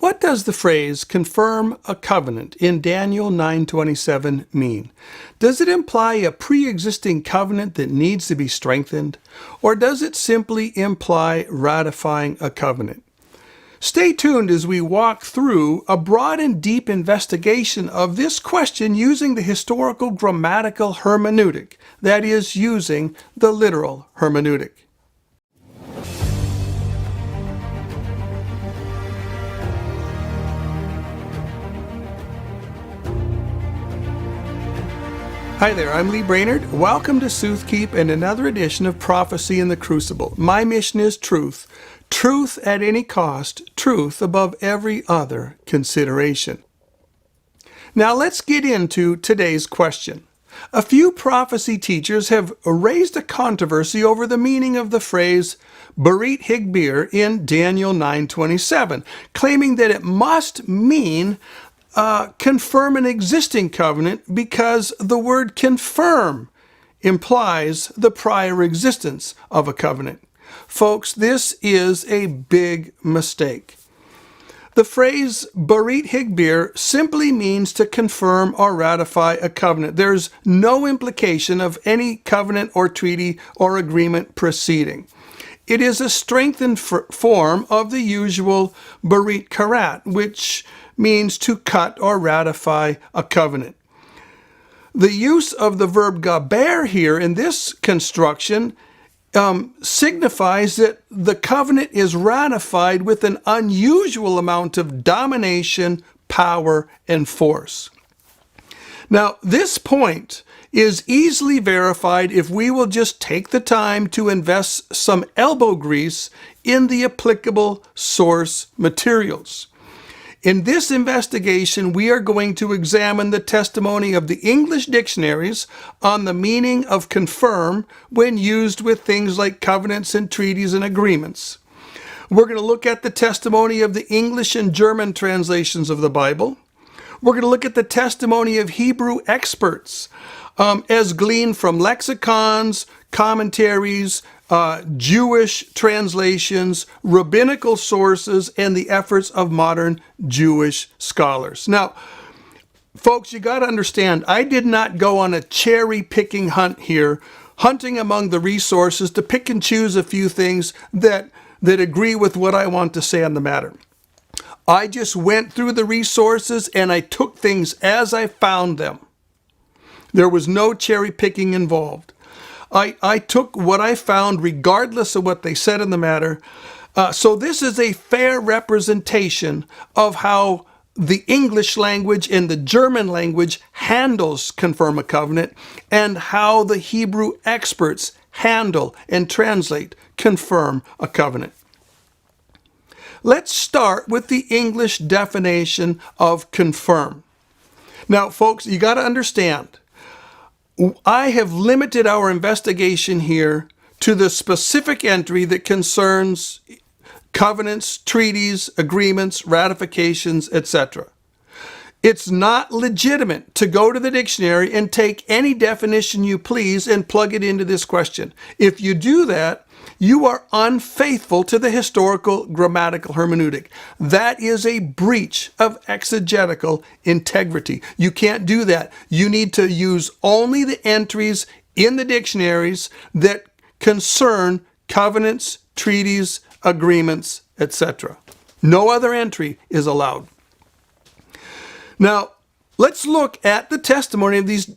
What does the phrase confirm a covenant in Daniel 9:27 mean? Does it imply a pre-existing covenant that needs to be strengthened, or does it simply imply ratifying a covenant? Stay tuned as we walk through a broad and deep investigation of this question using the historical grammatical hermeneutic, that is, using the literal hermeneutic. Hi there, I'm Lee Brainard. Welcome to Soothkeep and another edition of Prophecy in the Crucible. My mission is truth. Truth at any cost. Truth above every other consideration. Now let's get into today's question. A few prophecy teachers have raised a controversy over the meaning of the phrase Berit Higbir in Daniel 9:27, claiming that it must mean confirm an existing covenant because the word confirm implies the prior existence of a covenant. Folks, this is a big mistake. The phrase Berit Higbir simply means to confirm or ratify a covenant. There's no implication of any covenant or treaty or agreement proceeding. It is a strengthened form of the usual Berit Karat, which means to cut or ratify a covenant. The use of the verb gaber here in this construction signifies that the covenant is ratified with an unusual amount of domination, power, and force. Now, this point is easily verified if we will just take the time to invest some elbow grease in the applicable source materials. In this investigation, we are going to examine the testimony of the English dictionaries on the meaning of confirm when used with things like covenants and treaties and agreements. We're going to look at the testimony of the English and German translations of the Bible. We're going to look at the testimony of Hebrew experts as gleaned from lexicons, commentaries, Jewish translations, rabbinical sources, and the efforts of modern Jewish scholars. Now, folks, you got to understand, I did not go on a cherry-picking hunt here, hunting among the resources to pick and choose a few things that agree with what I want to say on the matter. I just went through the resources and I took things as I found them. There was no cherry-picking involved. I took what I found regardless of what they said in the matter. So this is a fair representation of how the English language and the German language handles confirm a covenant and how the Hebrew experts handle and translate confirm a covenant. Let's start with the English definition of confirm. Now, folks, you got to understand, I have limited our investigation here to the specific entry that concerns covenants, treaties, agreements, ratifications, etc. It's not legitimate to go to the dictionary and take any definition you please and plug it into this question. If you do that, you are unfaithful to the historical grammatical hermeneutic. That is a breach of exegetical integrity. You can't do that. You need to use only the entries in the dictionaries that concern covenants, treaties, agreements, etc. No other entry is allowed. Now, let's look at the testimony of these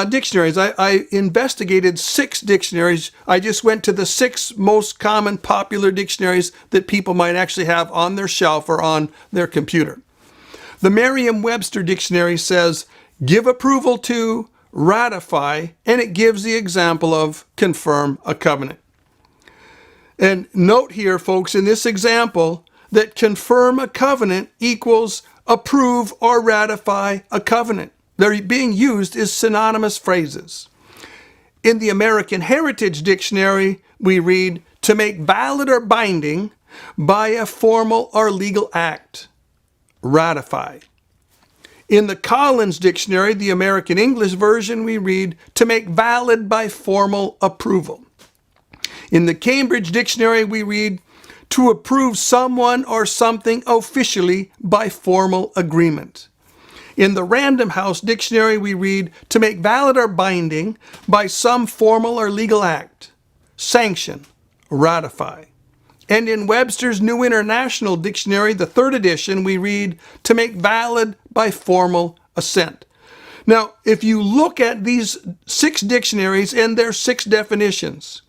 dictionaries. I investigated 6 dictionaries. I just went to the 6 most common popular dictionaries that people might actually have on their shelf or on their computer. The Merriam-Webster dictionary says, give approval to, ratify, and it gives the example of confirm a covenant. And note here, folks, in this example, that confirm a covenant equals approve or ratify a covenant. They're being used as synonymous phrases. In the American Heritage Dictionary, we read, to make valid or binding by a formal or legal act, ratify. In the Collins Dictionary, the American English version, we read, to make valid by formal approval. In the Cambridge Dictionary, we read, to approve someone or something officially by formal agreement. In the Random House Dictionary, we read, to make valid or binding by some formal or legal act, sanction, ratify. And in Webster's New International Dictionary, the 3rd edition, we read, to make valid by formal assent. Now, if you look at these 6 dictionaries and their 6 definitions,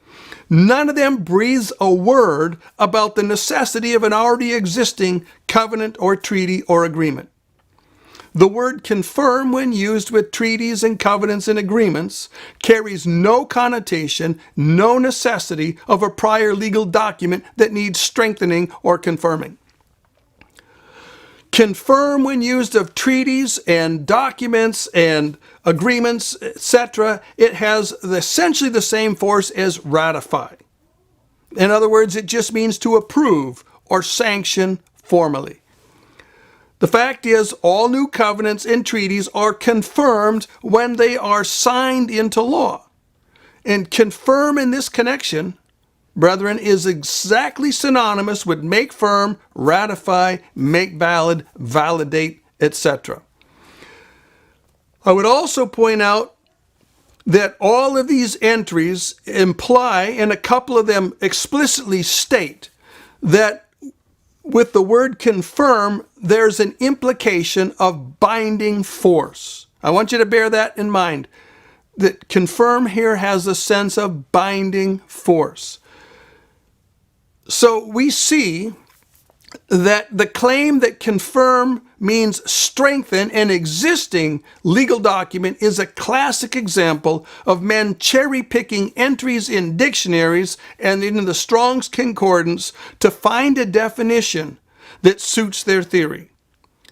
none of them breathes a word about the necessity of an already existing covenant or treaty or agreement. The word confirm, when used with treaties and covenants and agreements, carries no connotation, no necessity of a prior legal document that needs strengthening or confirming. Confirm, when used of treaties and documents and agreements, etc., it has essentially the same force as ratify. In other words, it just means to approve or sanction formally. The fact is, all new covenants and treaties are confirmed when they are signed into law. And confirm in this connection, brethren, is exactly synonymous with make firm, ratify, make valid, validate, etc. I would also point out that all of these entries imply, and a couple of them explicitly state, that with the word confirm, there's an implication of binding force. I want you to bear that in mind, that confirm here has a sense of binding force. So we see that the claim that confirm means strengthen an existing legal document is a classic example of men cherry-picking entries in dictionaries and in the Strong's Concordance to find a definition that suits their theory.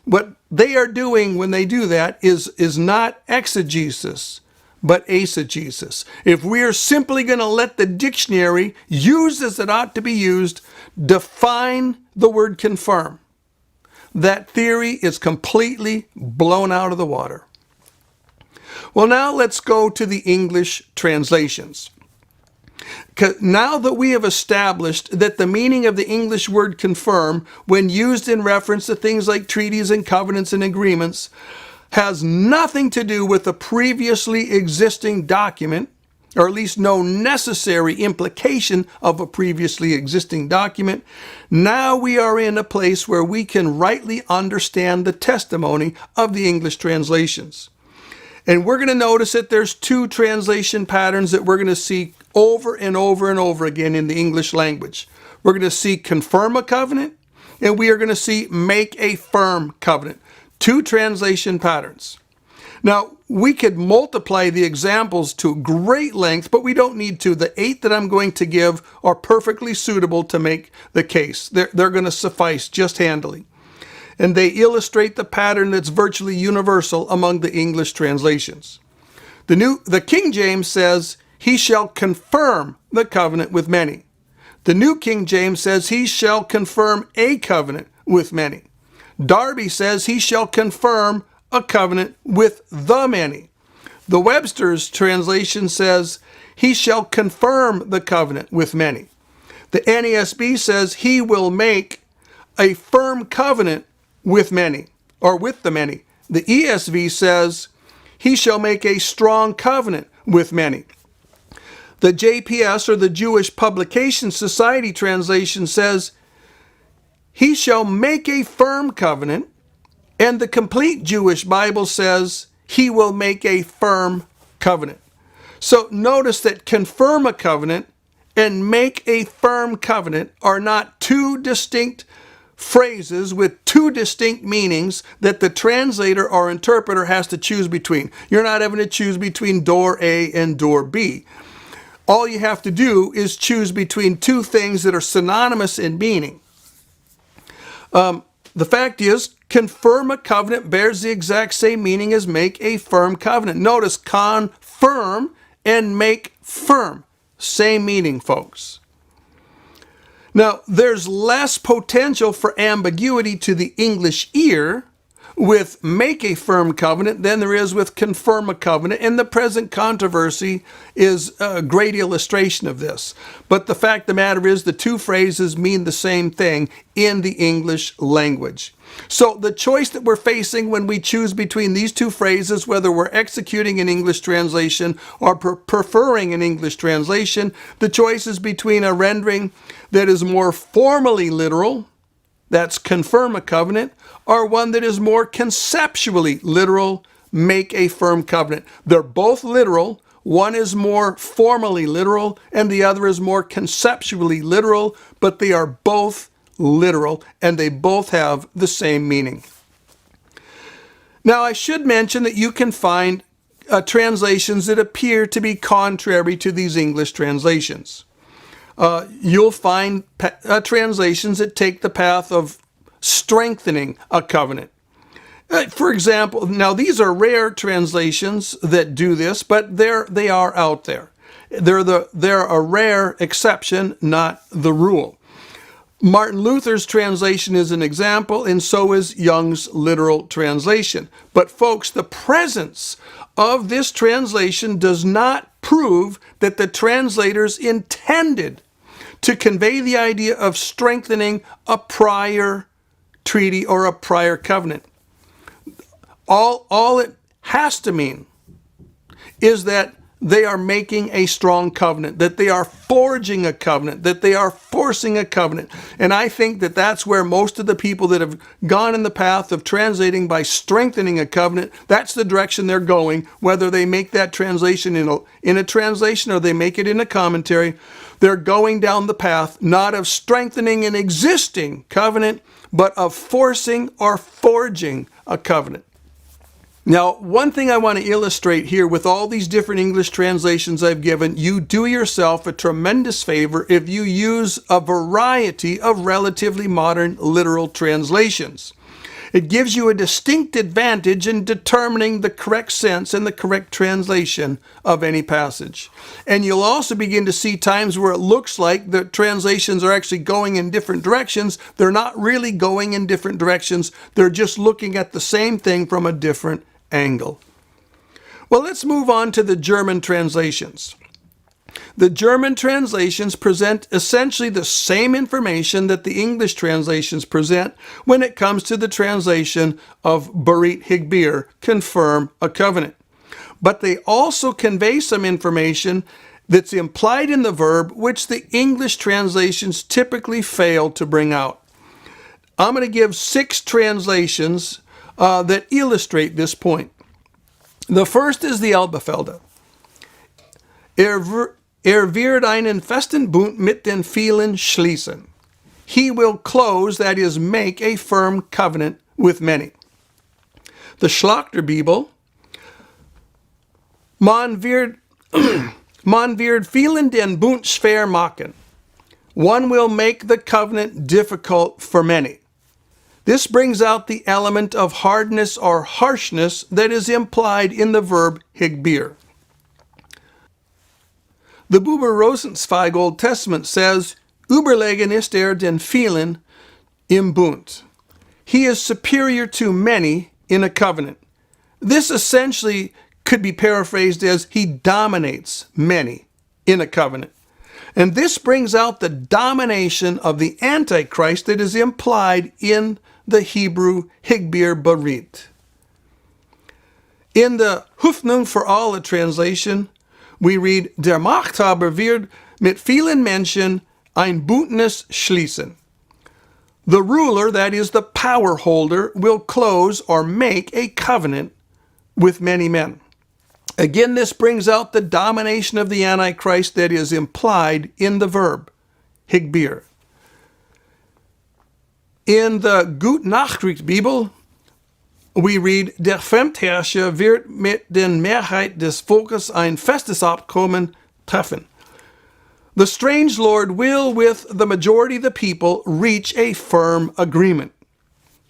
What they are doing when they do that is not exegesis, but eisegesis. If we are simply going to let the dictionary, used as it ought to be used, define the word confirm, that theory is completely blown out of the water. Well, now let's go to the English translations. Now that we have established that the meaning of the English word confirm, when used in reference to things like treaties and covenants and agreements, has nothing to do with the previously existing document, or at least no necessary implication of a previously existing document, now we are in a place where we can rightly understand the testimony of the English translations. And we're going to notice that there's 2 translation patterns that we're going to see over and over and over again in the English language. We're going to see confirm a covenant, and we are going to see make a firm covenant. 2 translation patterns. Now, we could multiply the examples to great length, but we don't need to. The 8 that I'm going to give are perfectly suitable to make the case. They're going to suffice just handily. And they illustrate the pattern that's virtually universal among the English translations. The King James says, he shall confirm the covenant with many. The New King James says, he shall confirm a covenant with many. Darby says, he shall confirm a covenant with the many. The Webster's translation says, he shall confirm the covenant with many. The NESB says, he will make a firm covenant with many, or with the many. The ESV says, he shall make a strong covenant with many. The JPS, or the Jewish Publication Society translation, says, he shall make a firm covenant, and the Complete Jewish Bible says, he will make a firm covenant. So notice that confirm a covenant and make a firm covenant are not 2 distinct phrases with 2 distinct meanings that the translator or interpreter has to choose between. You're not having to choose between door A and door B. All you have to do is choose between 2 things that are synonymous in meaning. The fact is, confirm a covenant bears the exact same meaning as make a firm covenant. Notice confirm and make firm. Same meaning, folks. Now, there's less potential for ambiguity to the English ear with make a firm covenant than there is with confirm a covenant, and the present controversy is a great illustration of this. But the fact of the matter is the two phrases mean the same thing in the English language. So the choice that we're facing when we choose between these two phrases, whether we're executing an English translation or preferring an English translation, the choice is between a rendering that is more formally literal, that's confirm a covenant, or one that is more conceptually literal, make a firm covenant. They're both literal. One is more formally literal and the other is more conceptually literal, but they are both literal and they both have the same meaning. Now, I should mention that you can find translations that appear to be contrary to these English translations. You'll find translations that take the path of strengthening a covenant. For example, now these are rare translations that do this, but they are out there. They're a rare exception, not the rule. Martin Luther's translation is an example, and so is Young's literal translation. But folks, the presence of this translation does not prove that the translators intended to convey the idea of strengthening a prior treaty or a prior covenant. All it has to mean is that they are making a strong covenant, that they are forging a covenant, that they are forcing a covenant. And I think that that's where most of the people that have gone in the path of translating by strengthening a covenant, that's the direction they're going, whether they make that translation in a translation or they make it in a commentary. They're going down the path not of strengthening an existing covenant, but of forcing or forging a covenant. Now, one thing I want to illustrate here with all these different English translations I've given, you do yourself a tremendous favor if you use a variety of relatively modern literal translations. It gives you a distinct advantage in determining the correct sense and the correct translation of any passage. And you'll also begin to see times where it looks like the translations are actually going in different directions. They're not really going in different directions. They're just looking at the same thing from a different angle. Well, let's move on to the German translations. The German translations present essentially the same information that the English translations present when it comes to the translation of Berit Higbir, confirm a covenant. But they also convey some information that's implied in the verb, which the English translations typically fail to bring out. I'm going to give 6 translations that illustrate this point. The first is the Elberfelder. Wird einen festen Bund mit den vielen schließen. He will close, that is, make a firm covenant with many. The Schlachter Bibel. Man wird vielen den Bund schwer machen. One will make the covenant difficult for many. This brings out the element of hardness or harshness that is implied in the verb higbir. The Buber-Rosenzweig Old Testament says, Überlegen ist den vielen im Bund. He is superior to many in a covenant. This essentially could be paraphrased as he dominates many in a covenant. And this brings out the domination of the Antichrist that is implied in the Hebrew Higbir Berit. In the Hoffnung für alle translation, we read, Der Machthaber wird mit vielen Menschen ein Bündnis schließen. The ruler, that is the power holder, will close or make a covenant with many men. Again, this brings out the domination of the Antichrist that is implied in the verb, Higbir. In the Gute Nachricht Bibel, we read, Der Fremdherrscher wird mit den Mehrheit des Volkes ein festes Abkommen treffen. The strange Lord will, with the majority of the people, reach a firm agreement.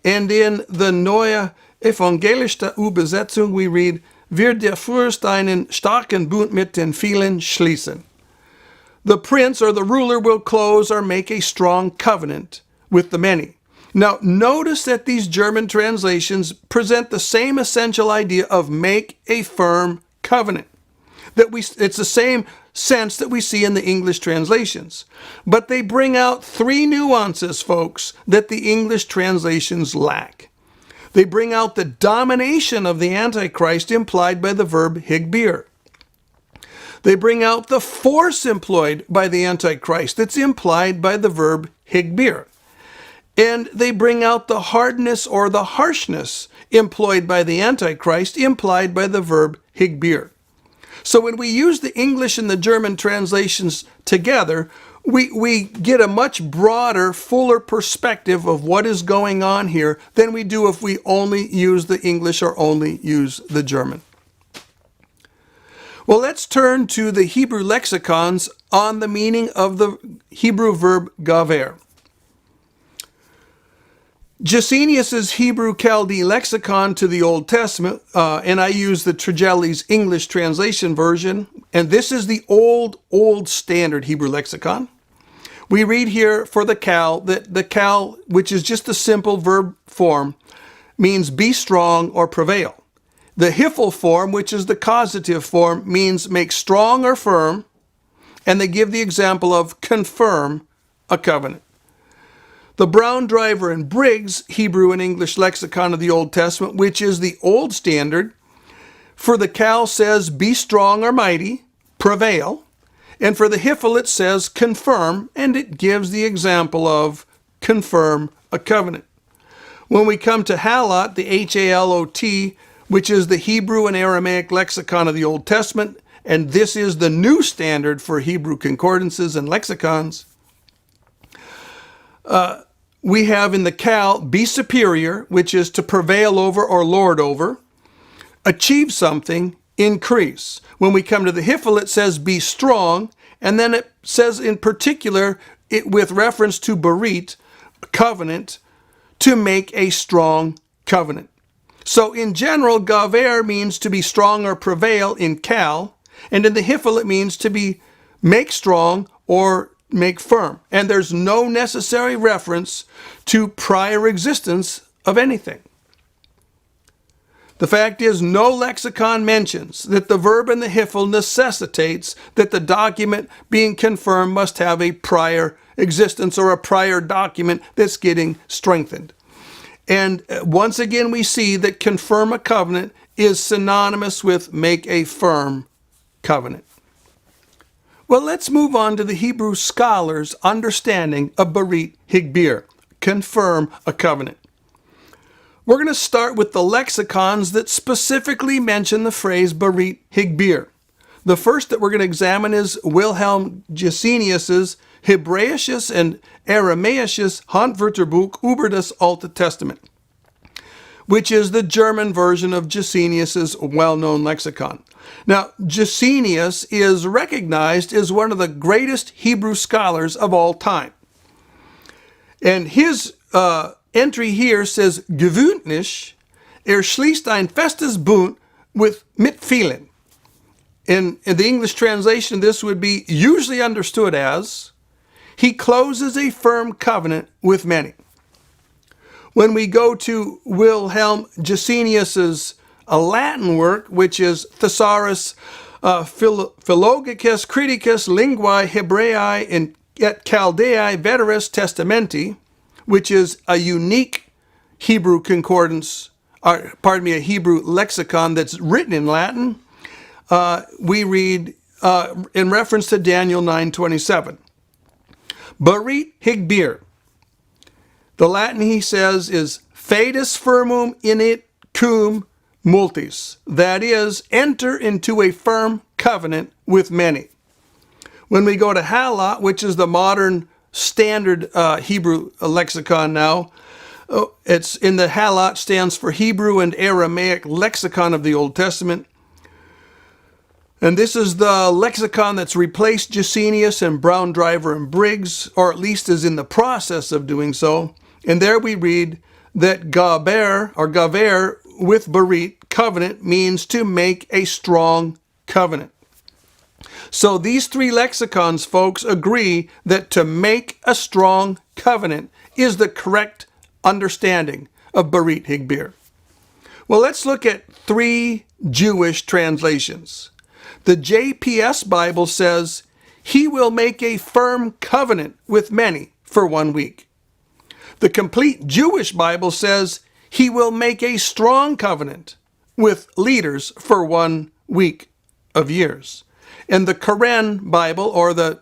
And in the NEUE evangelische Übersetzung, we read, Wird der Fürst einen starken Bund mit den vielen schließen. The prince or the ruler will close or make a strong covenant with the many. Now, notice that these German translations present the same essential idea of make a firm covenant. It's the same sense that we see in the English translations. But they bring out three nuances, folks, that the English translations lack. They bring out the domination of the Antichrist implied by the verb higbir. They bring out the force employed by the Antichrist that's implied by the verb higbir. And they bring out the hardness or the harshness employed by the Antichrist implied by the verb higbir. So when we use the English and the German translations together, we get a much broader, fuller perspective of what is going on here than we do if we only use the English or only use the German. Well, let's turn to the Hebrew lexicons on the meaning of the Hebrew verb gaver. Gesenius's Hebrew Chaldee lexicon to the Old Testament, and I use the Tregelles English translation version, and this is the old standard Hebrew lexicon. We read here for the kal that the kal, which is just a simple verb form, means be strong or prevail. The hiphil form, which is the causative form, means make strong or firm, and they give the example of confirm a covenant. The Brown, Driver, and Briggs Hebrew and English lexicon of the Old Testament, which is the old standard, for the kal says, be strong or mighty, prevail. And for the hiphil it says, confirm, and it gives the example of confirm a covenant. When we come to halot, the H-A-L-O-T, which is the Hebrew and Aramaic lexicon of the Old Testament, and this is the new standard for Hebrew concordances and lexicons, we have in the kal, be superior, which is to prevail over or lord over, achieve something, increase. When we come to the hiphil, it says be strong, and then it says in particular, with reference to berit, covenant, to make a strong covenant. So in general, gaver means to be strong or prevail in kal, and in the hiphil it means to be make strong or make firm. And there's no necessary reference to prior existence of anything. The fact is, no lexicon mentions that the verb in the hiphil necessitates that the document being confirmed must have a prior existence or a prior document that's getting strengthened. And once again, we see that confirm a covenant is synonymous with make a firm covenant. Well, let's move on to the Hebrew scholars' understanding of berit higbir, confirm a covenant. We're going to start with the lexicons that specifically mention the phrase berit higbir. The first that we're going to examine is Wilhelm Gesenius's Hebräisches and Aramäisches Handwörterbuch über das Alte Testament, which is the German version of Gesenius's well-known lexicon. Now, Gesenius is recognized as one of the greatest Hebrew scholars of all time. And his entry here says, gewöhnlich, schließt ein festes Bund mit vielen. In the English translation, this would be usually understood as, he closes a firm covenant with many. When we go to Wilhelm Gesenius's Latin work, which is Thesaurus Philologicus Criticus Linguae Hebraeae et Chaldeae Veteris Testamenti, which is a unique Hebrew concordance, a Hebrew lexicon that's written in Latin, we read in reference to Daniel 9:27. Berit higbir. The Latin, he says, is fidus firmum init cum multis. That is, enter into a firm covenant with many. When we go to halot, which is the modern standard Hebrew lexicon now, it's in the halot stands for Hebrew and Aramaic lexicon of the Old Testament. And this is the lexicon that's replaced Gesenius and Brown, Driver, and Briggs, or at least is in the process of doing so. And there we read that gaber, or gaver, with berit, covenant, means to make a strong covenant. So these three lexicons, folks, agree that to make a strong covenant is the correct understanding of Berit Higbir. Well, let's look at 3 Jewish translations. The JPS Bible says, "He will make a firm covenant with many for 1 week." The Complete Jewish Bible says, "He will make a strong covenant with leaders for 1 week of years." And the Koran Bible,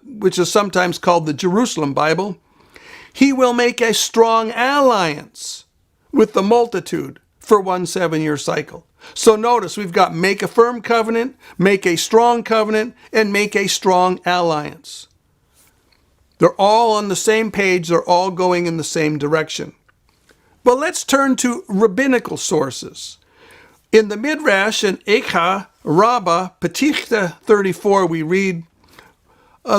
which is sometimes called the Jerusalem Bible, "He will make a strong alliance with the multitude for 1 7-year cycle." So notice we've got make a firm covenant, make a strong covenant, and make a strong alliance. They're all on the same page. They're all going in the same direction. But let's turn to rabbinical sources. In the Midrash in Echa Rabbah Petichta 34, we read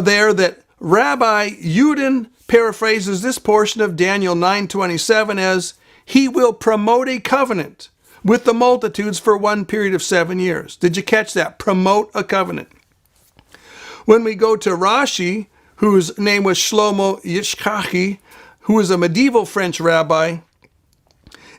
there that Rabbi Yudin paraphrases this portion of Daniel 9:27 as, "He will promote a covenant with the multitudes for 1 period of 7 years." Did you catch that? Promote a covenant. When we go to Rashi, whose name was Shlomo Yishkachi, who was a medieval French rabbi,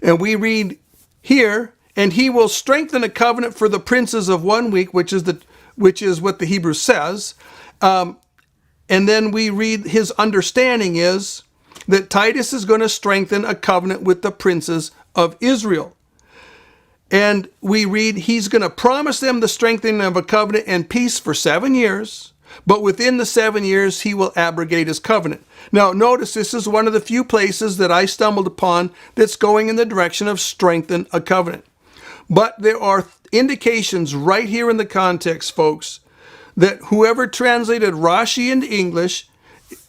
and we read here, "And he will strengthen a covenant for the princes of 1 week," which is what the Hebrew says. And then we read his understanding is that Titus is going to strengthen a covenant with the princes of Israel. And we read he's going to promise them the strengthening of a covenant and peace for 7 years, but within the 7 years he will abrogate his covenant. Now notice this is one of the few places that I stumbled upon that's going in the direction of strengthen a covenant. But there are indications right here in the context, folks, that whoever translated Rashi into English,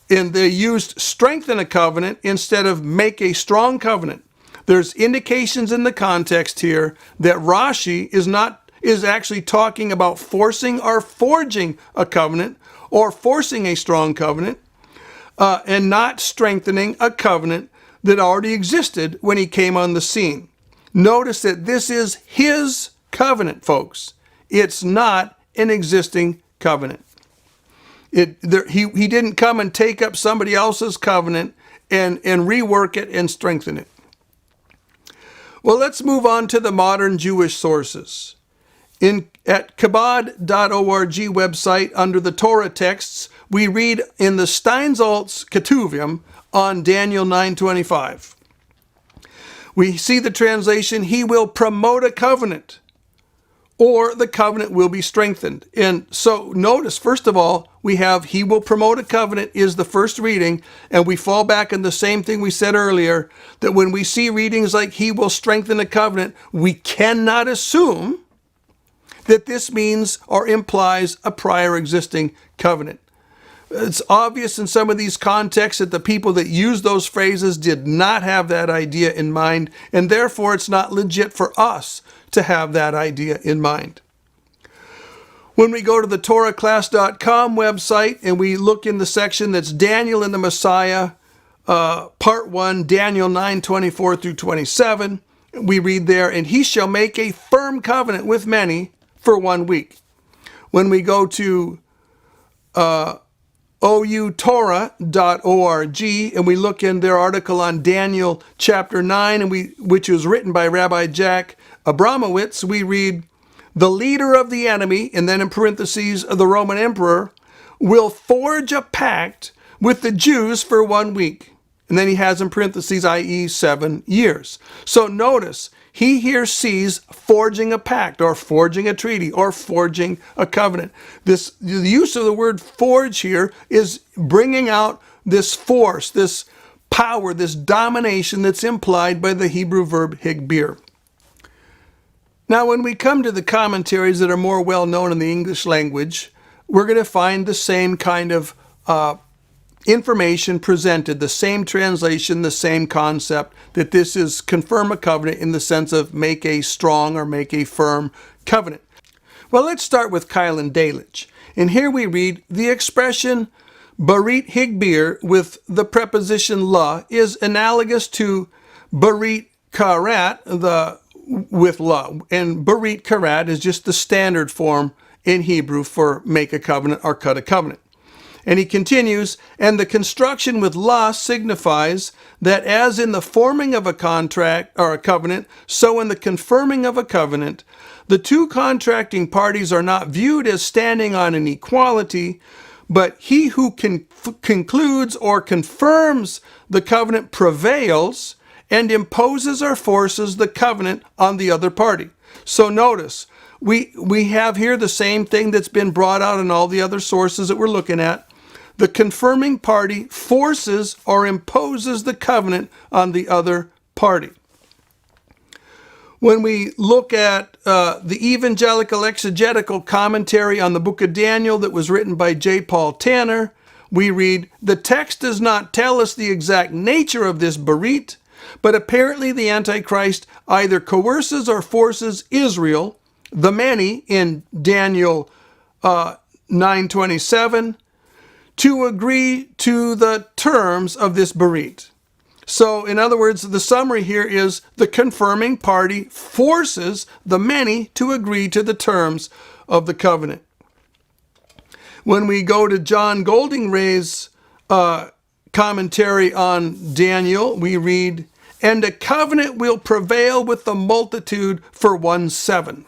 and they used strengthen a covenant instead of make a strong covenant. There's indications in the context here that Rashi is actually talking about forcing or forging a covenant or forcing a strong covenant and not strengthening a covenant that already existed when he came on the scene. Notice that this is his covenant, folks. It's not an existing covenant. He didn't come and take up somebody else's covenant and rework it and strengthen it. Well, let's move on to the modern Jewish sources. At kabod.org website, under the Torah texts, we read in the Steinsaltz Ketuvim on Daniel 9:25. We see the translation, "He will promote a covenant," or "the covenant will be strengthened." And so notice, first of all, we have "he will promote a covenant" is the first reading, and we fall back in the same thing we said earlier, that when we see readings like "he will strengthen a covenant," we cannot assume that this means or implies a prior existing covenant. It's obvious in some of these contexts that the people that use those phrases did not have that idea in mind, and therefore it's not legit for us to have that idea in mind. When we go to the TorahClass.com website and we look in the section that's Daniel and the Messiah, Part 1, Daniel 9:24 through 27, we read there, "And he shall make a firm covenant with many for 1 week." When we go to outorah.org and we look in their article on Daniel chapter 9, which was written by Rabbi Jack Abramowitz, we read, "The leader of the enemy," and then in parentheses, the Roman emperor, "will forge a pact with the Jews for 1 week." And then he has in parentheses, i.e. 7 years. So notice, he here sees forging a pact or forging a treaty or forging a covenant. The use of the word forge here is bringing out this force, this power, this domination that's implied by the Hebrew verb higbir. Now, when we come to the commentaries that are more well known in the English language, we're going to find the same kind of information presented, the same translation, the same concept, that this is confirm a covenant in the sense of make a strong or make a firm covenant. Well, let's start with Keil and Delitzsch. And here we read, "The expression Berit Higbir with the preposition la is analogous to Berit Karat with la. And Berit Karat is just the standard form in Hebrew for make a covenant or cut a covenant. And he continues, and the construction with la signifies that as in the forming of a contract or a covenant, so in the confirming of a covenant, the two contracting parties are not viewed as standing on an equality, but he who concludes or confirms the covenant prevails and imposes or forces the covenant on the other party. So notice, we have here the same thing that's been brought out in all the other sources that we're looking at. The confirming party forces or imposes the covenant on the other party. When we look at the evangelical exegetical commentary on the book of Daniel that was written by J. Paul Tanner, we read, the text does not tell us the exact nature of this berit, but apparently the Antichrist either coerces or forces Israel, the many in Daniel 9:27, to agree to the terms of this berit. So, in other words, the summary here is the confirming party forces the many to agree to the terms of the covenant. When we go to John Goldingray's commentary on Daniel, we read, and a covenant will prevail with the multitude for 1/7.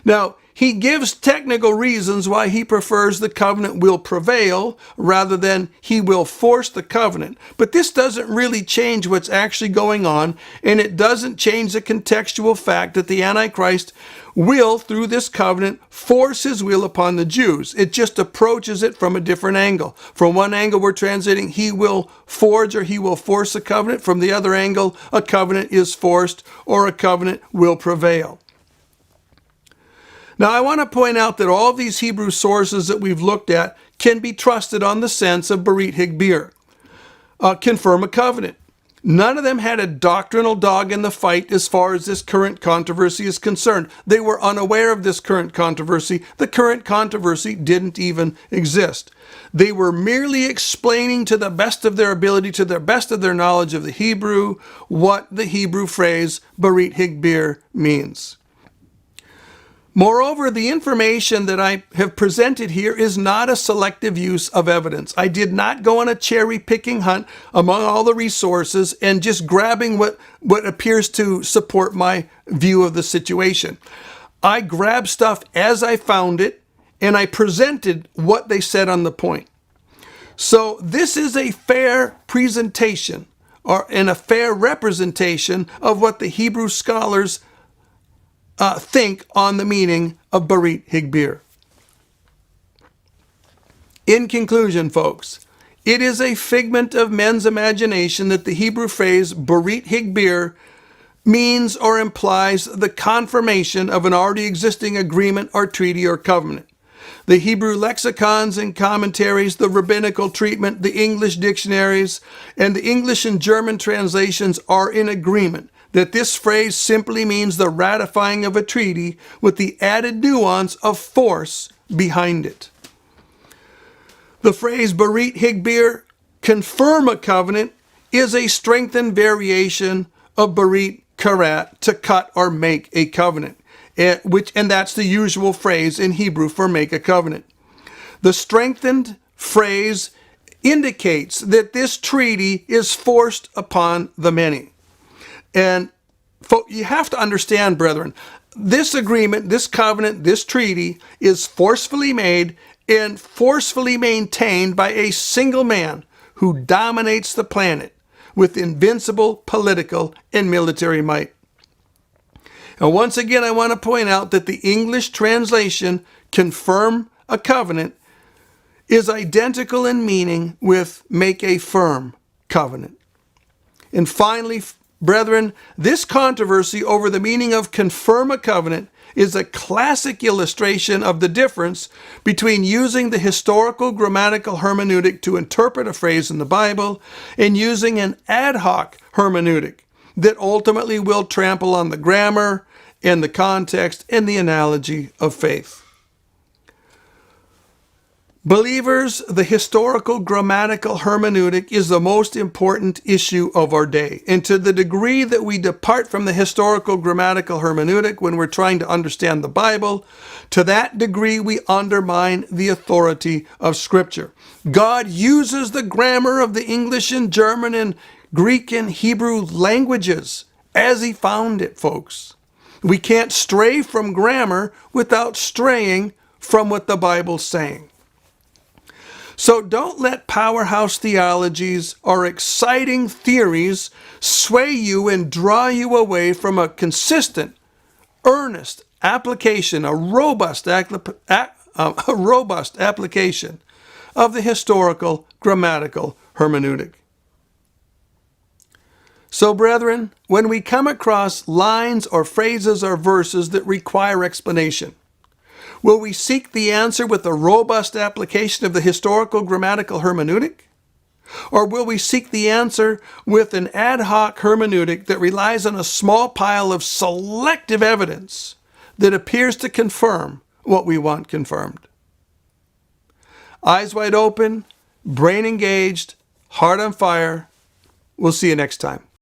Now, he gives technical reasons why he prefers the covenant will prevail rather than he will force the covenant. But this doesn't really change what's actually going on, and it doesn't change the contextual fact that the Antichrist will, through this covenant, force his will upon the Jews. It just approaches it from a different angle. From one angle, we're translating he will forge or he will force a covenant. From the other angle, a covenant is forced or a covenant will prevail. Now, I want to point out that all these Hebrew sources that we've looked at can be trusted on the sense of Berit Higbir, confirm a covenant. None of them had a doctrinal dog in the fight as far as this current controversy is concerned. They were unaware of this current controversy. The current controversy didn't even exist. They were merely explaining to the best of their ability, to the best of their knowledge of the Hebrew, what the Hebrew phrase Berit Higbir means. Moreover, the information that I have presented here is not a selective use of evidence. I did not go on a cherry-picking hunt among all the resources and just grabbing what appears to support my view of the situation. I grabbed stuff as I found it, and I presented what they said on the point. So this is a fair presentation and a fair representation of what the Hebrew scholars think on the meaning of Berit Higbir. In conclusion, folks, it is a figment of men's imagination that the Hebrew phrase Berit Higbir means or implies the confirmation of an already existing agreement or treaty or covenant. The Hebrew lexicons and commentaries, the rabbinical treatment, the English dictionaries, and the English and German translations are in agreement that this phrase simply means the ratifying of a treaty with the added nuance of force behind it. The phrase Berit Higbir, confirm a covenant, is a strengthened variation of Berit Karat, to cut or make a covenant, and that's the usual phrase in Hebrew for make a covenant. The strengthened phrase indicates that this treaty is forced upon the many. And you have to understand, brethren, this agreement, this covenant, this treaty is forcefully made and forcefully maintained by a single man who dominates the planet with invincible political and military might. And once again, I want to point out that the English translation, confirm a covenant, is identical in meaning with make a firm covenant. And finally, brethren, this controversy over the meaning of confirm a covenant is a classic illustration of the difference between using the historical grammatical hermeneutic to interpret a phrase in the Bible and using an ad hoc hermeneutic that ultimately will trample on the grammar and the context and the analogy of faith. Believers, the historical grammatical hermeneutic is the most important issue of our day. And to the degree that we depart from the historical grammatical hermeneutic when we're trying to understand the Bible, to that degree we undermine the authority of Scripture. God uses the grammar of the English and German and Greek and Hebrew languages as He found it, folks. We can't stray from grammar without straying from what the Bible's saying. So don't let powerhouse theologies or exciting theories sway you and draw you away from a consistent, earnest application, a robust application of the historical grammatical hermeneutic. So, brethren, when we come across lines or phrases or verses that require explanation, will we seek the answer with a robust application of the historical grammatical hermeneutic? Or will we seek the answer with an ad hoc hermeneutic that relies on a small pile of selective evidence that appears to confirm what we want confirmed? Eyes wide open, brain engaged, heart on fire. We'll see you next time.